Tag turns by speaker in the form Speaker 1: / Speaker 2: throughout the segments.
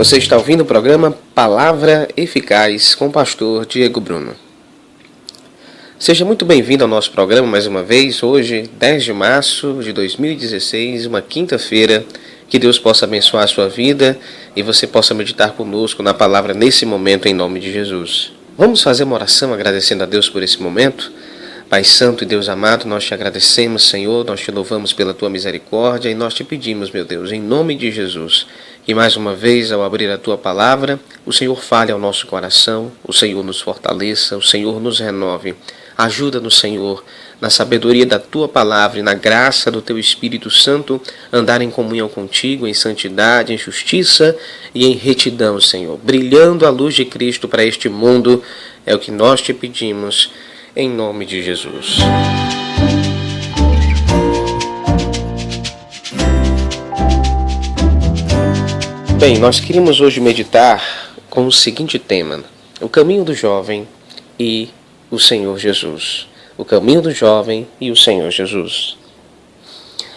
Speaker 1: Você está ouvindo o programa Palavra Eficaz com o pastor Diego Bruno. Seja muito bem-vindo ao nosso programa mais uma vez, hoje, 10 de março de 2016, uma quinta-feira. Que Deus possa abençoar a sua vida e você possa meditar conosco na palavra nesse momento, em nome de Jesus. Vamos fazer uma oração agradecendo a Deus por esse momento? Pai Santo e Deus amado, nós te agradecemos, Senhor, nós te louvamos pela tua misericórdia e nós te pedimos, meu Deus, em nome de Jesus, que mais uma vez, ao abrir a tua palavra, o Senhor fale ao nosso coração, o Senhor nos fortaleça, o Senhor nos renove. Ajuda-nos, Senhor, na sabedoria da tua palavra e na graça do teu Espírito Santo, andar em comunhão contigo, em santidade, em justiça e em retidão, Senhor. Brilhando a luz de Cristo para este mundo, é o que nós te pedimos, em nome de Jesus. Bem, nós queríamos hoje meditar com o seguinte tema: o caminho do jovem e o Senhor Jesus. O caminho do jovem e o Senhor Jesus.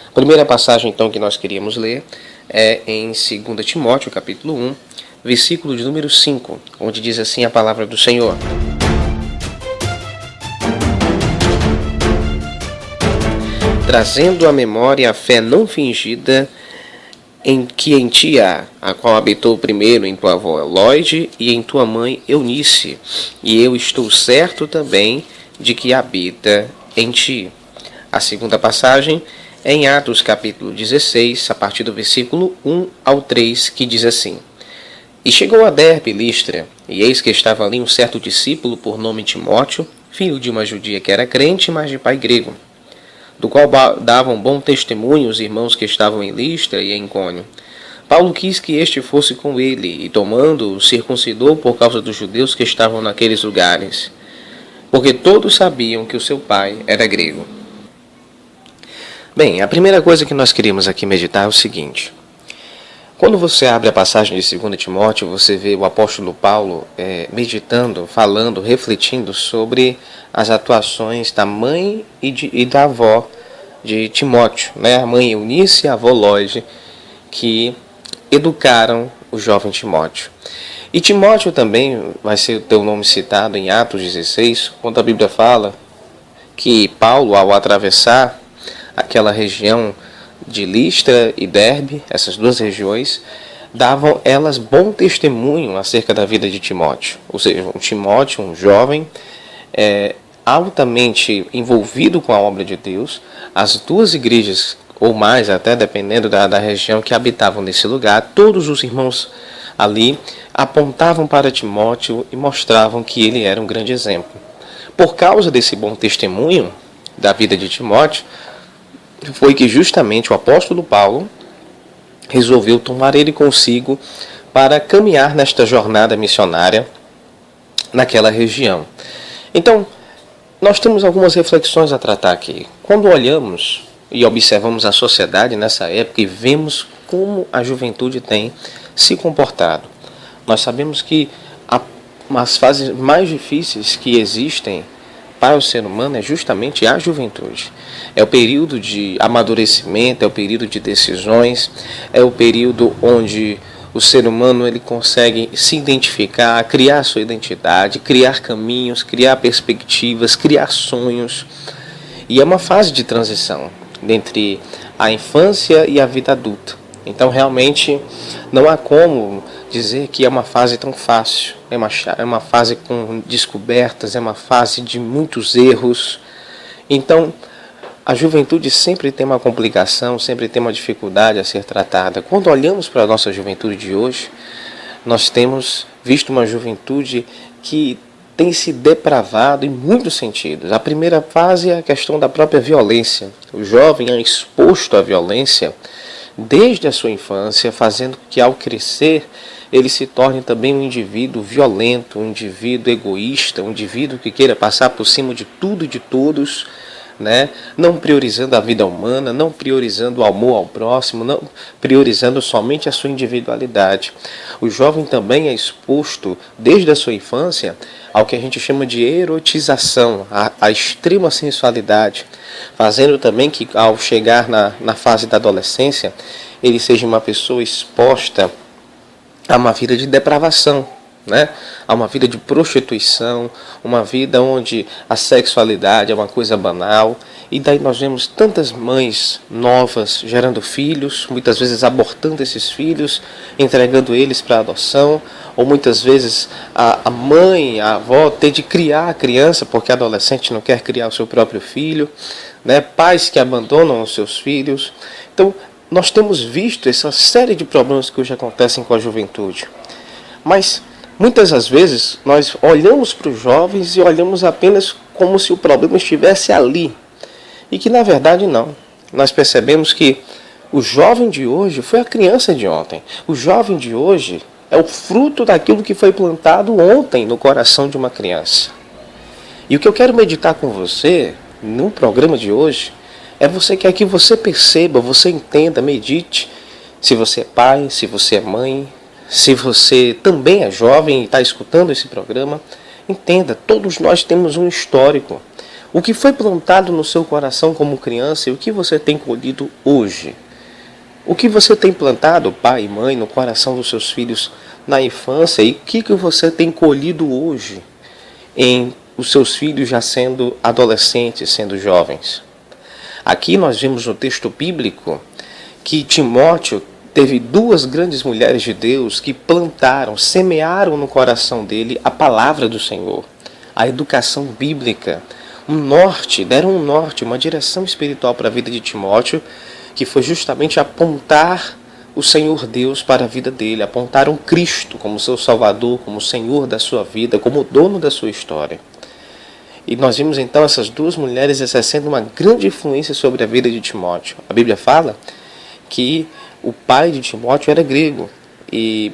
Speaker 1: A primeira passagem, então, que nós queríamos ler é em 2 Timóteo, capítulo 1, versículo de número 5, onde diz assim a palavra do Senhor: trazendo à memória a fé não fingida em que em ti há, a qual habitou primeiro em tua avó Eloide e em tua mãe Eunice, e eu estou certo também de que habita em ti. A segunda passagem é em Atos capítulo 16, a partir do versículo 1 ao 3, que diz assim: E chegou a Derbe e Listra, e eis que estava ali um certo discípulo por nome Timóteo, filho de uma judia que era crente, mas de pai grego, do qual davam bom testemunho os irmãos que estavam em Listra e em Icônio. Paulo quis que este fosse com ele, e tomando-o, circuncidou por causa dos judeus que estavam naqueles lugares, porque todos sabiam que o seu pai era grego. Bem, a primeira coisa que nós queríamos aqui meditar é o seguinte: quando você abre a passagem de 2 Timóteo, você vê o apóstolo Paulo meditando, falando, refletindo sobre as atuações da mãe e da avó de Timóteo, né? A mãe Eunice e a avó Loide, que educaram o jovem Timóteo. E Timóteo também vai ser o teu nome citado em Atos 16, quando a Bíblia fala que Paulo, ao atravessar aquela região de Listra e Derbe, essas duas regiões, davam elas bom testemunho acerca da vida de Timóteo. Ou seja, um Timóteo, um jovem, altamente envolvido com a obra de Deus. As duas igrejas, ou mais até, dependendo da região que habitavam nesse lugar, todos os irmãos ali apontavam para Timóteo e mostravam que ele era um grande exemplo. Por causa desse bom testemunho da vida de Timóteo, foi que justamente o apóstolo Paulo resolveu tomar ele consigo para caminhar nesta jornada missionária naquela região. Então, nós temos algumas reflexões a tratar aqui. Quando olhamos e observamos a sociedade nessa época e vemos como a juventude tem se comportado, nós sabemos que as fases mais difíceis que existem para o ser humano é justamente a juventude. É o período de amadurecimento, é o período de decisões, é o período onde o ser humano ele consegue se identificar, criar sua identidade, criar caminhos, criar perspectivas, criar sonhos. E é uma fase de transição entre a infância e a vida adulta. Então realmente não há como dizer que é uma fase tão fácil. É uma fase com descobertas, é uma fase de muitos erros. Então a juventude sempre tem uma complicação, sempre tem uma dificuldade a ser tratada. Quando olhamos para a nossa juventude de hoje, nós temos visto uma juventude que tem se depravado em muitos sentidos. A primeira fase é a questão da própria violência. O jovem é exposto à violência desde a sua infância, fazendo que ao crescer ele se torne também um indivíduo violento, um indivíduo egoísta, um indivíduo que queira passar por cima de tudo e de todos, né? Não priorizando a vida humana, não priorizando o amor ao próximo, não priorizando somente a sua individualidade. O jovem também é exposto desde a sua infância ao que a gente chama de erotização, a extrema sensualidade, fazendo também que ao chegar na fase da adolescência ele seja uma pessoa exposta a uma vida de depravação, né? A uma vida de prostituição, uma vida onde a sexualidade é uma coisa banal. E daí nós vemos tantas mães novas gerando filhos, muitas vezes abortando esses filhos, entregando eles para adoção, ou muitas vezes a mãe, a avó ter de criar a criança porque a adolescente não quer criar o seu próprio filho, né? Pais que abandonam os seus filhos. Então, nós temos visto essa série de problemas que hoje acontecem com a juventude. Mas, muitas das vezes, nós olhamos para os jovens e olhamos apenas como se o problema estivesse ali. E que, na verdade, não. Nós percebemos que o jovem de hoje foi a criança de ontem. O jovem de hoje é o fruto daquilo que foi plantado ontem no coração de uma criança. E o que eu quero meditar com você, no programa de hoje, é que você perceba, você entenda, medite, se você é pai, se você é mãe, se você também é jovem e está escutando esse programa, entenda, todos nós temos um histórico. O que foi plantado no seu coração como criança e o que você tem colhido hoje. O que você tem plantado, pai e mãe, no coração dos seus filhos na infância e o que você tem colhido hoje em os seus filhos já sendo adolescentes, sendo jovens. Aqui nós vemos no texto bíblico que Timóteo teve duas grandes mulheres de Deus que plantaram, semearam no coração dele a palavra do Senhor, a educação bíblica, deram um norte, uma direção espiritual para a vida de Timóteo, que foi justamente apontar o Senhor Deus para a vida dele, apontar um Cristo como seu Salvador, como Senhor da sua vida, como dono da sua história. E nós vimos então essas duas mulheres exercendo uma grande influência sobre a vida de Timóteo. A Bíblia fala que o pai de Timóteo era grego. E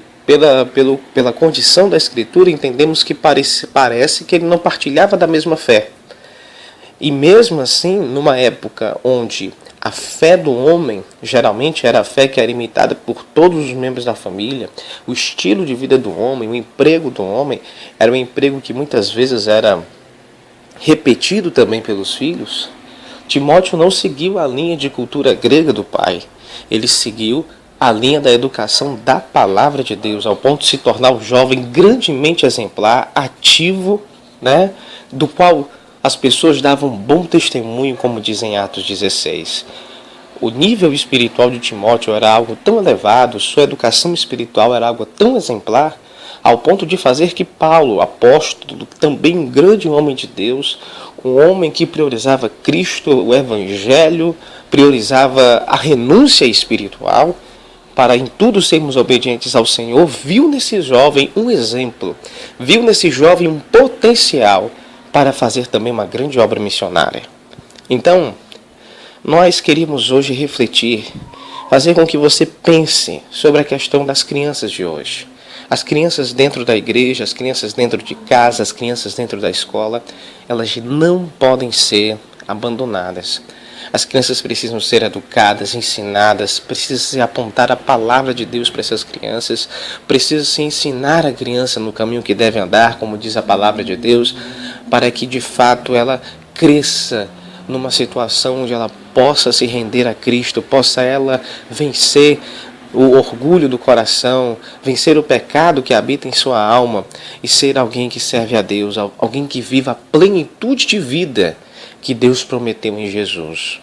Speaker 1: pela condição da Escritura entendemos que parece que ele não partilhava da mesma fé. E mesmo assim, numa época onde a fé do homem geralmente era a fé que era imitada por todos os membros da família, o estilo de vida do homem, o emprego do homem, era um emprego que muitas vezes era repetido também pelos filhos. Timóteo não seguiu a linha de cultura grega do pai, ele seguiu a linha da educação da palavra de Deus, ao ponto de se tornar um jovem grandemente exemplar, ativo, né, do qual as pessoas davam bom testemunho, como dizem Atos 16. O nível espiritual de Timóteo era algo tão elevado, sua educação espiritual era algo tão exemplar, ao ponto de fazer que Paulo, apóstolo, também um grande homem de Deus, um homem que priorizava Cristo, o Evangelho, priorizava a renúncia espiritual, para em tudo sermos obedientes ao Senhor, viu nesse jovem um exemplo, viu nesse jovem um potencial para fazer também uma grande obra missionária. Então, nós queríamos hoje refletir, fazer com que você pense sobre a questão das crianças de hoje. As crianças dentro da igreja, as crianças dentro de casa, as crianças dentro da escola, elas não podem ser abandonadas. As crianças precisam ser educadas, ensinadas, precisa-se apontar a palavra de Deus para essas crianças, precisa-se ensinar a criança no caminho que deve andar, como diz a palavra de Deus, para que de fato ela cresça numa situação onde ela possa se render a Cristo, possa ela vencer o orgulho do coração, vencer o pecado que habita em sua alma e ser alguém que serve a Deus, alguém que viva a plenitude de vida que Deus prometeu em Jesus.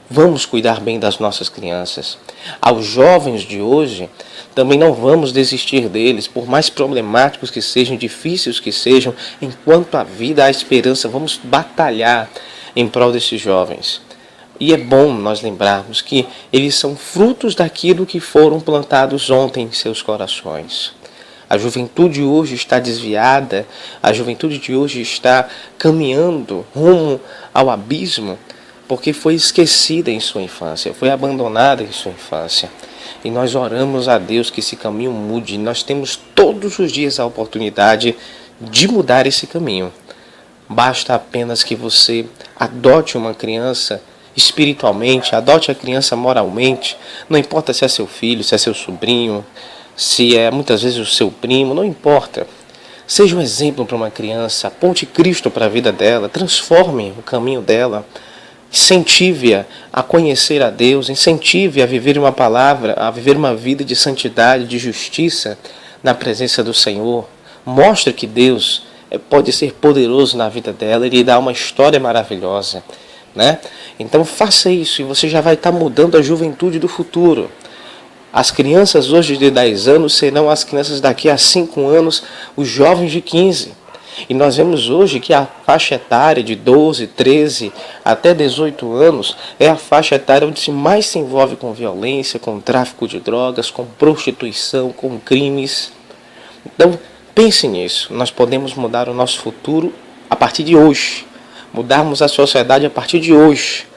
Speaker 1: Vamos cuidar bem das nossas crianças. Aos jovens de hoje, também não vamos desistir deles, por mais problemáticos que sejam, difíceis que sejam, enquanto há vida, há esperança, vamos batalhar em prol desses jovens. E é bom nós lembrarmos que eles são frutos daquilo que foram plantados ontem em seus corações. A juventude hoje está desviada, a juventude de hoje está caminhando rumo ao abismo, porque foi esquecida em sua infância, foi abandonada em sua infância. E nós oramos a Deus que esse caminho mude. Nós temos todos os dias a oportunidade de mudar esse caminho. Basta apenas que você adote uma criança espiritualmente, adote a criança moralmente, não importa se é seu filho, se é seu sobrinho, se é muitas vezes o seu primo, não importa. Seja um exemplo para uma criança, aponte Cristo para a vida dela, transforme o caminho dela, Incentive-a a conhecer a Deus, incentive a viver uma palavra, a viver uma vida de santidade, de justiça na presença do Senhor. Mostre que Deus pode ser poderoso na vida dela e lhe dá uma história maravilhosa, né? Então faça isso e você já vai estar mudando a juventude do futuro. As crianças hoje de 10 anos serão as crianças daqui a 5 anos, os jovens de 15. E nós vemos hoje que a faixa etária de 12, 13 até 18 anos é a faixa etária onde mais se envolve com violência, com tráfico de drogas, com prostituição, com crimes. Então pense nisso, nós podemos mudar o nosso futuro a partir de hoje, mudarmos a sociedade a partir de hoje,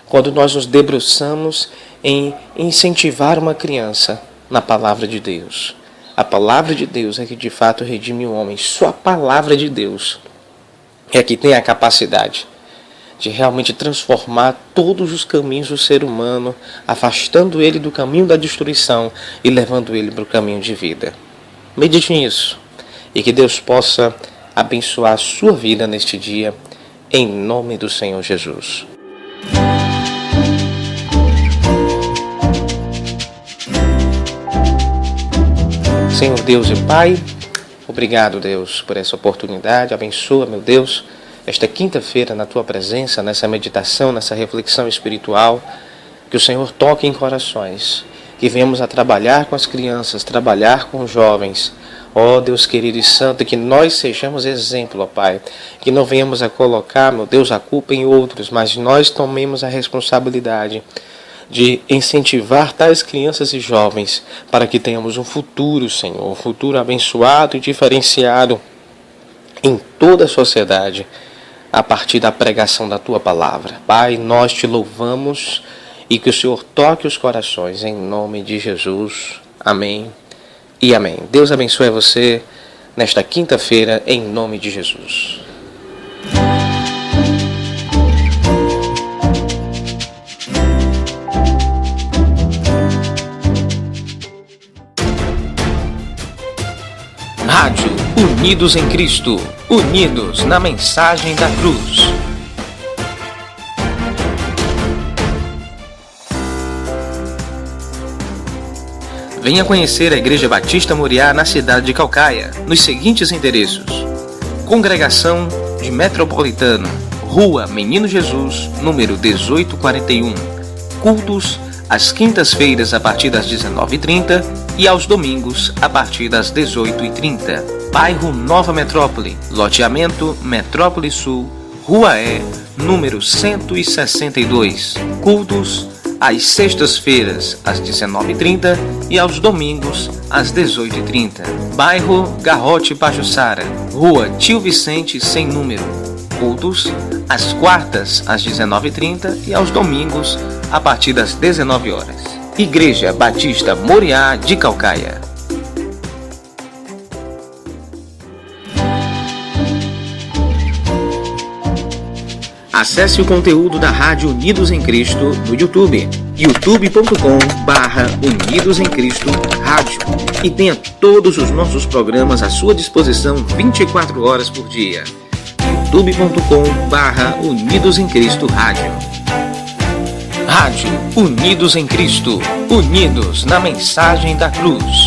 Speaker 1: quando nós nos debruçamos em incentivar uma criança na palavra de Deus. A palavra de Deus é que de fato redime o homem. Só a palavra de Deus é que tem a capacidade de realmente transformar todos os caminhos do ser humano, afastando ele do caminho da destruição e levando ele para o caminho de vida. Medite nisso e que Deus possa abençoar a sua vida neste dia, em nome do Senhor Jesus. Senhor Deus e Pai, obrigado, Deus, por essa oportunidade. Abençoa, meu Deus, esta quinta-feira na Tua presença, nessa meditação, nessa reflexão espiritual. Que o Senhor toque em corações, que venhamos a trabalhar com as crianças, trabalhar com os jovens. Ó Deus querido e santo, que nós sejamos exemplo, ó Pai. Que não venhamos a colocar, meu Deus, a culpa em outros, mas nós tomemos a responsabilidade de incentivar tais crianças e jovens para que tenhamos um futuro, Senhor, um futuro abençoado e diferenciado em toda a sociedade a partir da pregação da Tua palavra. Pai, nós Te louvamos e que o Senhor toque os corações em nome de Jesus. Amém e amém. Deus abençoe você nesta quinta-feira em nome de Jesus. Rádio Unidos em Cristo, unidos na mensagem da cruz. Venha conhecer a Igreja Batista Moriá na cidade de Caucaia, nos seguintes endereços: Congregação de Metropolitano, Rua Menino Jesus, número 1841. Cultos às quintas-feiras a partir das 19h30 e aos domingos a partir das 18h30. Bairro Nova Metrópole, loteamento Metrópole Sul, Rua E, número 162. Cultos às sextas-feiras às 19h30 e aos domingos às 18h30. Bairro Garrote Pajuçara, Rua Tio Vicente sem número. Cultos às quartas às 19h30 e aos domingos a partir das 19h. Igreja Batista Moriá de Caucaia. Acesse o conteúdo da Rádio Unidos em Cristo no YouTube, youtube.com/Unidos em Cristo Rádio, e tenha todos os nossos programas à sua disposição 24 horas por dia. youtube.com/Unidos em Cristo Rádio. Rádio Unidos em Cristo, unidos na mensagem da cruz.